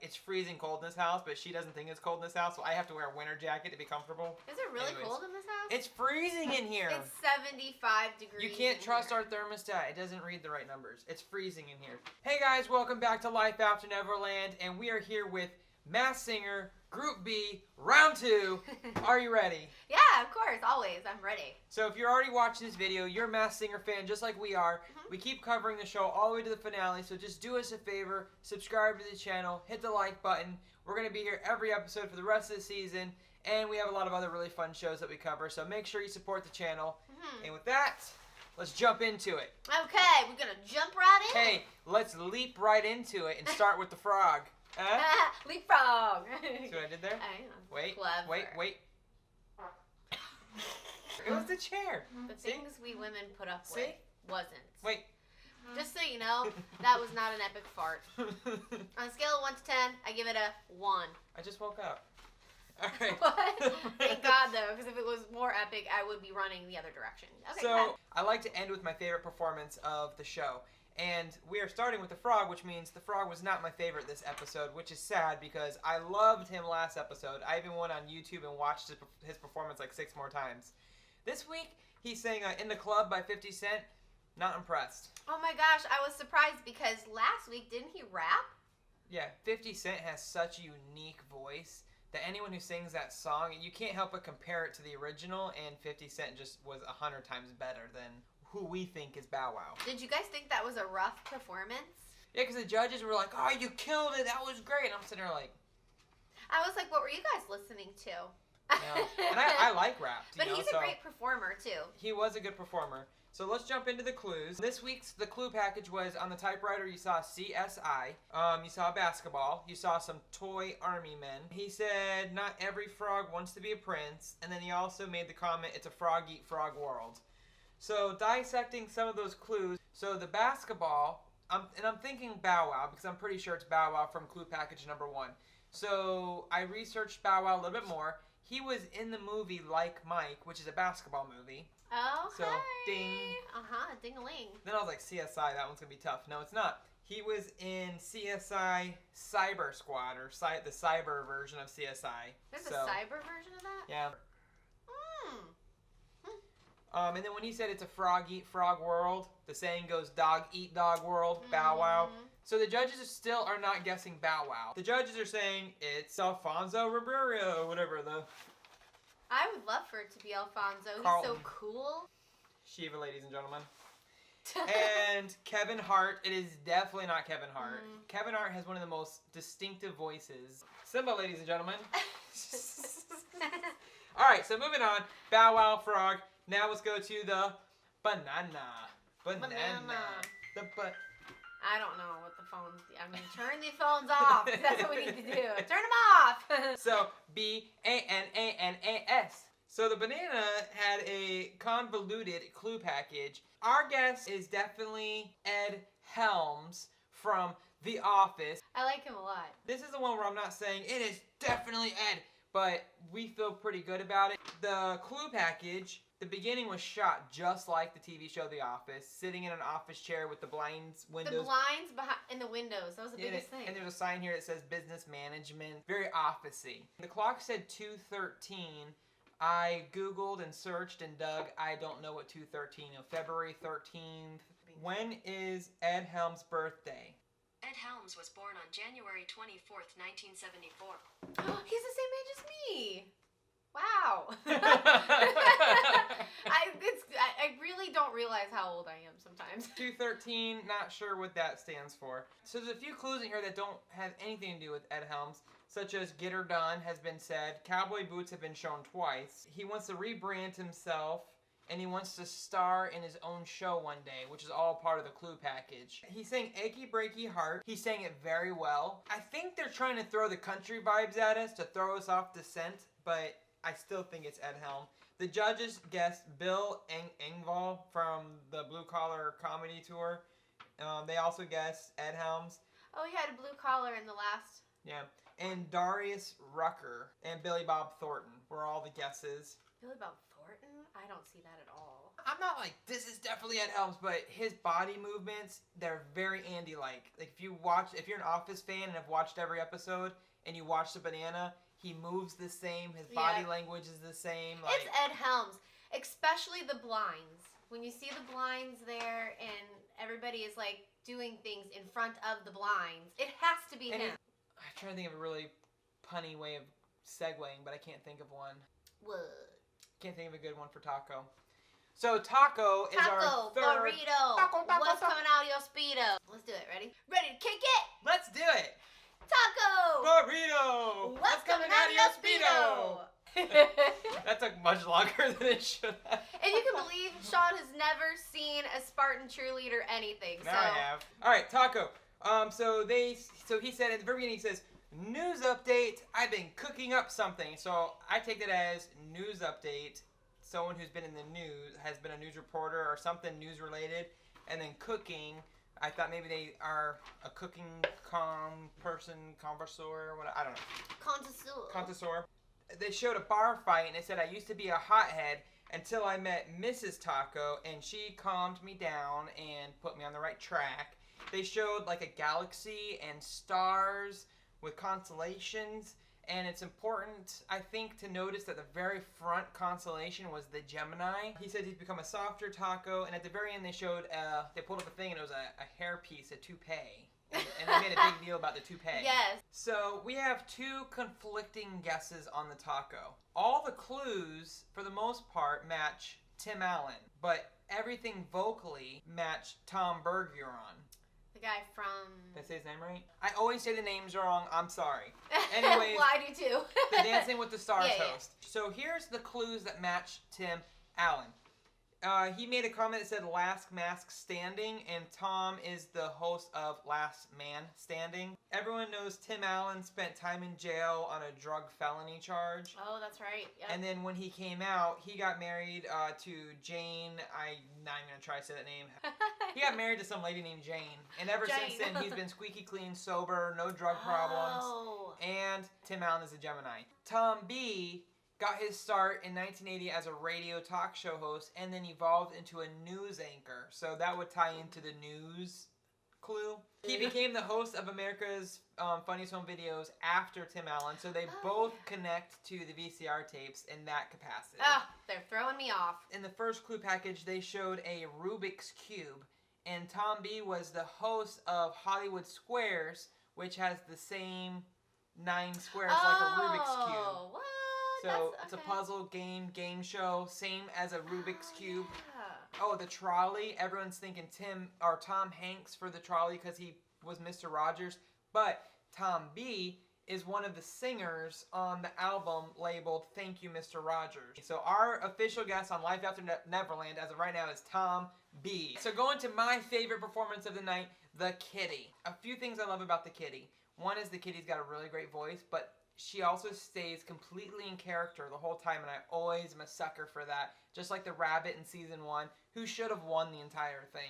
it's freezing cold in this house, but she doesn't think it's cold in this house, so I have to wear a winter jacket to be comfortable. Is it really cold in this house? It's freezing in here. It's 75 degrees. You can't trust our thermostat. It doesn't read the right numbers. It's freezing in here. Hey guys, welcome back to Life After Neverland, and we are here with Masked Singer, Group B, Round 2. Are you ready? Yeah, of course, always. I'm ready. So if you're already watching this video, you're a Masked Singer fan just like we are. We keep covering the show all the way to the finale, so just do us a favor, subscribe to the channel, hit the like button. We're going to be here every episode for the rest of the season, and we have a lot of other really fun shows that we cover, so make sure you support the channel. And with that, let's jump into it. Okay, we're going to jump right in. Hey, let's leap right into it and start with the frog. Leapfrog. See what I did there? I know. Wait, Clever. wait. It was the chair. The things we women put up with wasn't. Wait. Just so you know, that was not an epic fart. On a scale of 1 to 10, I give it a 1. I just woke up. All right. What? Thank God, though, because if it was more epic, I would be running the other direction. Okay, so, I like to end with my favorite performance of the show. And we are starting with the frog, which means the frog was not my favorite this episode, which is sad because I loved him last episode. I even went on YouTube and watched his performance like 6 more times. This week, he sang In the Club by 50 Cent. Not impressed. Oh my gosh, I was surprised because last week, didn't he rap? Yeah, 50 Cent has such a unique voice that anyone who sings that song, you can't help but compare it to the original, and 50 Cent just was 100 times better than who we think is Bow Wow. Did you guys think that was a rough performance? Yeah, because the judges were like, oh, you killed it, that was great. And I'm sitting there like... I was like, what were you guys listening to? Yeah. And I like rap. But he's a great performer, too. He was a good performer. So let's jump into the clues. This week's the clue package was on the typewriter you saw CSI. You saw basketball. You saw some toy army men. He said not every frog wants to be a prince. And then he also made the comment, it's a frog eat frog world. So dissecting some of those clues. So the basketball, I'm thinking Bow Wow because I'm pretty sure it's Bow Wow from clue package number 1. So I researched Bow Wow a little bit more. He was in the movie Like Mike, which is a basketball movie. Oh, so, ding. Ding-a-ling. Then I was like, CSI, that one's going to be tough. No, it's not. He was in CSI Cyber Squad, or the cyber version of CSI. There's a cyber version of that? Yeah. And then when he said it's a frog eat frog world, the saying goes dog eat dog world, Bow Wow. So the judges still are not guessing Bow Wow. The judges are saying it's Alfonso Ribeiro, whatever the... I would love for it to be Alfonso. Carlton. He's so cool. Shiva, ladies and gentlemen. And Kevin Hart. It is definitely not Kevin Hart. Kevin Hart has one of the most distinctive voices. Simba, ladies and gentlemen. Alright, so moving on. Bow Wow, frog. Now let's go to the banana. Banana. I don't know what the phones... I mean, turn the phones off. That's what we need to do. Turn them off. So, B-A-N-A-N-A-S. So the banana had a convoluted clue package. Our guess is definitely Ed Helms from The Office. I like him a lot. This is the one where I'm not saying it is definitely Ed, but we feel pretty good about it. The clue package... The beginning was shot just like the TV show The Office, sitting in an office chair with the blinds, windows. The blinds in the windows. That was the biggest thing. And there's a sign here that says business management. Very office-y. The clock said 2:13. I Googled and searched and dug. I don't know what 2:13 is. February 13th. When is Ed Helms' birthday? Ed Helms was born on January 24th, 1974. He's the same age as me. Wow. I really don't realize how old I am sometimes. 2:13, not sure what that stands for. So there's a few clues in here that don't have anything to do with Ed Helms, such as Get Her Done has been said. Cowboy boots have been shown twice. He wants to rebrand himself, and he wants to star in his own show one day, which is all part of the clue package. He sang Achy Breaky Heart. He sang it very well. I think they're trying to throw the country vibes at us to throw us off the scent, but I still think it's Ed Helms. The judges guessed Bill Engvall from the Blue Collar Comedy Tour. They also guessed Ed Helms. Oh, he had a blue collar in the last... Yeah. And Darius Rucker and Billy Bob Thornton were all the guesses. Billy Bob Thornton? I don't see that at all. I'm not like, this is definitely Ed Helms, but his body movements, they're very Andy-like. Like, if you're an Office fan and have watched every episode, and you watch the banana, he moves the same, his body language is the same. Like, it's Ed Helms, especially the blinds. When you see the blinds there and everybody is like doing things in front of the blinds, it has to be him. I'm trying to think of a really punny way of segueing, but I can't think of one. What? Can't think of a good one for Taco. So Taco is our third. Burrito. Taco, What's coming out of your Speedo? Let's do it. Ready? Ready to kick it? Let's do it. Taco. Burrito. What's coming out of your Speedo? That took much longer than it should have. And you can believe Sean has never seen a Spartan cheerleader anything. Now I have. All right, Taco. So he said at the very beginning, he says, news update. I've been cooking up something. So I take it as news update. Someone who's been in the news, has been a news reporter or something news related, and then cooking. I thought maybe they are a cooking conversor, what, I don't know. Connoisseur. They showed a bar fight, and it said, I used to be a hothead until I met Mrs. Taco, and she calmed me down and put me on the right track. They showed like a galaxy and stars with constellations. And it's important, I think, to notice that the very front constellation was the Gemini. He said he's become a softer Taco, and at the very end they showed, they pulled up a thing and it was a hairpiece, a toupee. And they made a big deal about the toupee. Yes. So we have two conflicting guesses on the Taco. All the clues, for the most part, match Tim Allen, but everything vocally matched Tom Bergeron. The guy from... Did I say his name right? I always say the names wrong. I'm sorry. Anyways, well, I do too. the Dancing with the Stars Yeah. host. So here's the clues that match Tim Allen. He made a comment that said Last Mask Standing, and Tom is the host of Last Man Standing. Everyone knows Tim Allen spent time in jail on a drug felony charge. Oh, that's right. Yep. And then when he came out, he got married to Jane. I'm not even going to try to say that name. He got married to some lady named Jane. And ever since then, he's been squeaky clean, sober, no drug problems. Oh. And Tim Allen is a Gemini. Tom B got his start in 1980 as a radio talk show host and then evolved into a news anchor. So that would tie into the news clue. He became the host of America's Funniest Home Videos after Tim Allen. So they both connect to the VCR tapes in that capacity. Ah, they're throwing me off. In the first clue package, they showed a Rubik's Cube. And Tom B was the host of Hollywood Squares, which has the same 9 squares like a Rubik's Cube. What? So it's a puzzle game show, same as a Rubik's Cube. Yeah. Oh, the trolley. Everyone's thinking Tom Hanks for the trolley because he was Mr. Rogers. But Tom B is one of the singers on the album labeled Thank You, Mr. Rogers. So our official guess on Life After Neverland as of right now is Tom B. So going to my favorite performance of the night, the kitty. A few things I love about the kitty. One is the kitty's got a really great voice, but she also stays completely in character the whole time, and I always am a sucker for that. Just like the rabbit in season 1, who should have won the entire thing.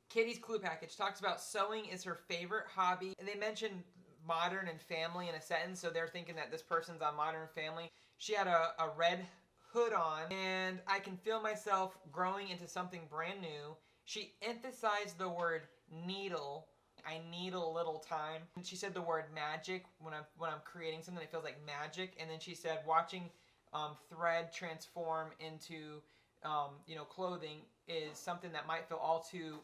Kitty's clue package talks about sewing is her favorite hobby, and they mention Modern and Family in a sentence, so they're thinking that this person's on Modern Family. She had a red hood on, and I can feel myself growing into something brand new. She emphasized the word needle. I need a little time. And she said the word magic when I'm creating something that feels like magic. And then she said watching thread transform into clothing is something that might feel all too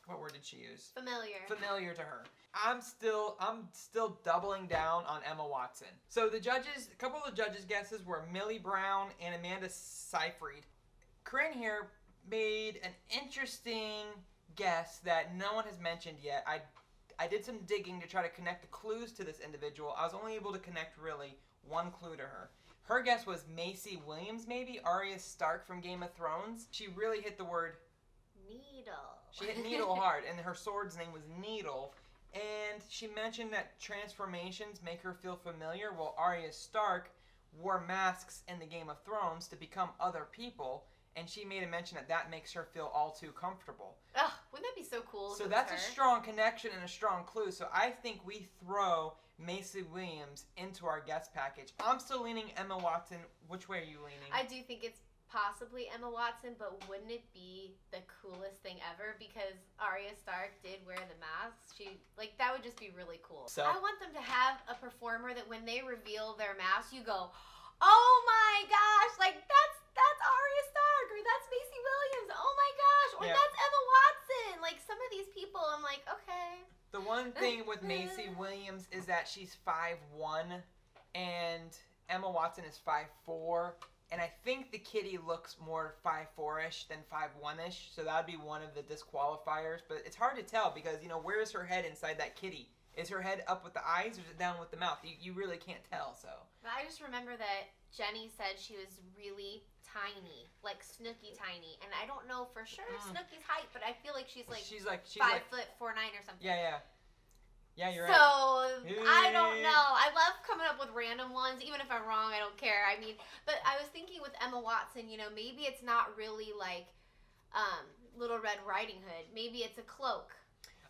what word did she use? Familiar to her. I'm still doubling down on Emma Watson. So a couple of the judges' guesses were Millie Brown and Amanda Seyfried. Corinne here made an interesting guess that no one has mentioned yet. I did some digging to try to connect the clues to this individual. I was only able to connect really one clue to her. Her guess was Macy Williams, maybe Arya Stark from Game of Thrones. She really hit the word needle. She hit needle hard, and her sword's name was Needle. And she mentioned that transformations make her feel familiar. Well, Arya Stark wore masks in the Game of Thrones to become other people. And she made a mention that makes her feel all too comfortable. Ugh, wouldn't that be so cool? So that's a strong connection and a strong clue. So I think we throw Macy Williams into our guest package. I'm still leaning Emma Watson. Which way are you leaning? I do think it's possibly Emma Watson, but wouldn't it be the coolest thing ever? Because Arya Stark did wear the mask. That would just be really cool. So I want them to have a performer that when they reveal their mask, you go, oh my gosh, like that's Arya Stark, or that's Macy Williams, oh my gosh, or that's Emma Watson. Like some of these people, I'm like, okay. The one thing with Macy Williams is that she's 5'1", and Emma Watson is 5'4", and I think the kitty looks more 5'4"-ish than 5'1"-ish, so that would be one of the disqualifiers. But it's hard to tell because, where is her head inside that kitty? Is her head up with the eyes or is it down with the mouth? You really can't tell, so. I just remember that Jenny said she was really tiny, like Snooki tiny, and I don't know for sure Snooki's height, but I feel like she's 5'4'9" or something. Yeah, you're right. So, I don't know. I love coming up with random ones. Even if I'm wrong, I don't care. I mean, but I was thinking with Emma Watson, maybe it's not really like Little Red Riding Hood. Maybe it's a cloak.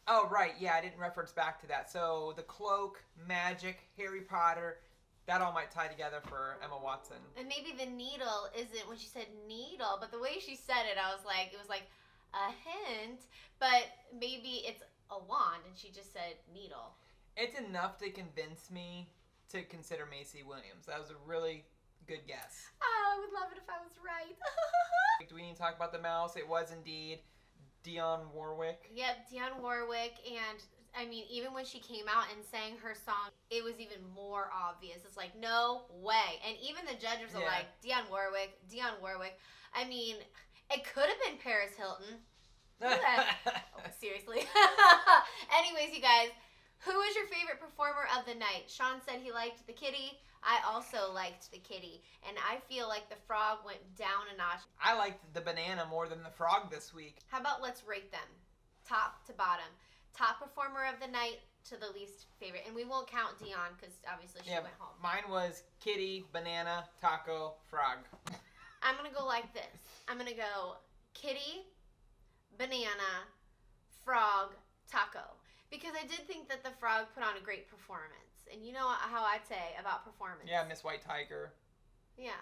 Oh, right. Yeah, I didn't reference back to that. So, the cloak, magic, Harry Potter, that all might tie together for Emma Watson. And maybe the needle isn't when she said needle, but the way she said it, I was like, it was like a hint, but maybe it's a wand, and she just said needle. It's enough to convince me to consider Macy Williams. That was a really good guess. Oh, I would love it if I was right. Do we need to talk about the mouse? It was indeed Dionne Warwick. Yep, Dionne Warwick, and I mean, even when she came out and sang her song, it was even more obvious. It's like, no way. And even the judges are like, Dionne Warwick. I mean, it could have been Paris Hilton. Oh, seriously. Anyways, you guys, who is your favorite performer of the night? Sean said he liked the kitty. I also liked the kitty, and I feel like the frog went down a notch. I liked the banana more than the frog this week. How about let's rate them, top to bottom. Top performer of the night to the least favorite, and we won't count Dionne because obviously she went home. Mine was kitty, banana, taco, frog. I'm gonna go like this. I'm gonna go kitty, banana, frog, taco. Because I did think that the frog put on a great performance. And you know how I'd say about performance. Yeah, Miss White Tiger. Yeah.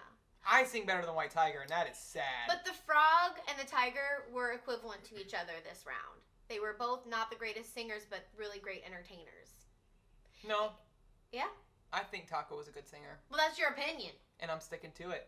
I sing better than White Tiger, and that is sad. But the frog and the tiger were equivalent to each other this round. They were both not the greatest singers, but really great entertainers. No. Yeah? I think Taco was a good singer. Well, that's your opinion. And I'm sticking to it.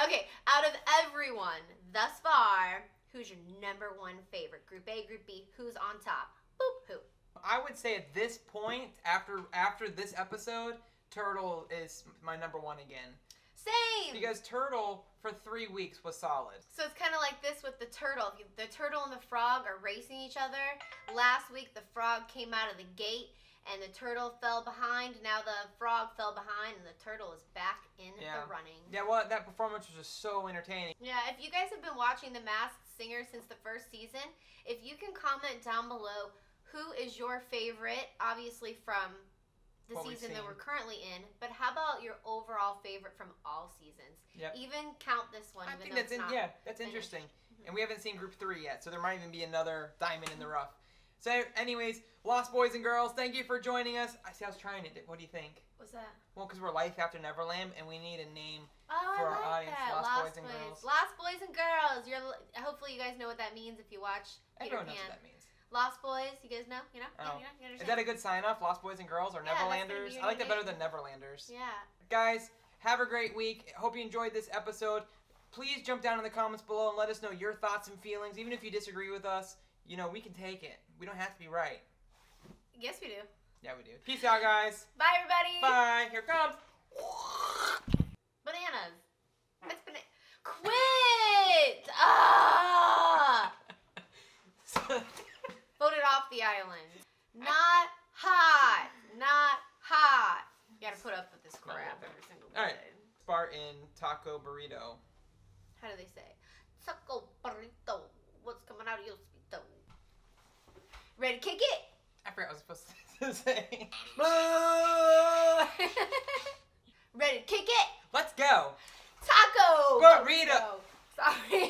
Okay, out of everyone thus far, who's your number one favorite? Group A, Group B, who's on top? Boop, who? I would say at this point, after this episode, Turtle is my number one again. Same! Because Turtle, for 3 weeks, was solid. So it's kind of like this with the turtle. The turtle and the frog are racing each other. Last week, the frog came out of the gate, and the turtle fell behind. Now the frog fell behind, and the turtle is back in the running. Yeah, well, that performance was just so entertaining. Yeah, if you guys have been watching The Masked Singer since the first season, if you can comment down below who is your favorite, obviously from the season that we're currently in, but how about your overall favorite from all seasons? Yep. Even count this one. I think that's that's interesting. And we haven't seen Group 3 yet, so there might even be another diamond in the rough. So, anyways, Lost Boys and Girls, thank you for joining us. I was trying it. What do you think? What's that? Well, because we're Life After Neverland, and we need a name for our audience. That. Lost Boys and Girls. Lost Boys and Girls. Hopefully you guys know what that means if you watch Peter Everyone Pan. knows what that means. Lost Boys, you guys know? You know? Oh. Yeah, you understand? Is that a good sign-off? Lost Boys and Girls or Neverlanders? I like that better than Neverlanders. Yeah. Guys, have a great week. Hope you enjoyed this episode. Please jump down in the comments below and let us know your thoughts and feelings. Even if you disagree with us, we can take it. We don't have to be right. Yes, we do. Yeah, we do. Peace out, guys. Bye, everybody. Bye. Here comes. Bananas. It's quit! Ah! Voted off the island. Not hot. Not hot. You gotta put up with this crap every single day. All right. Spartan taco burrito. How do they say? Taco burrito. What's coming out of your speedo? Ready to kick it? I forgot what I was supposed to say. Ready to kick it? Let's go. Taco Burrito. Sorry.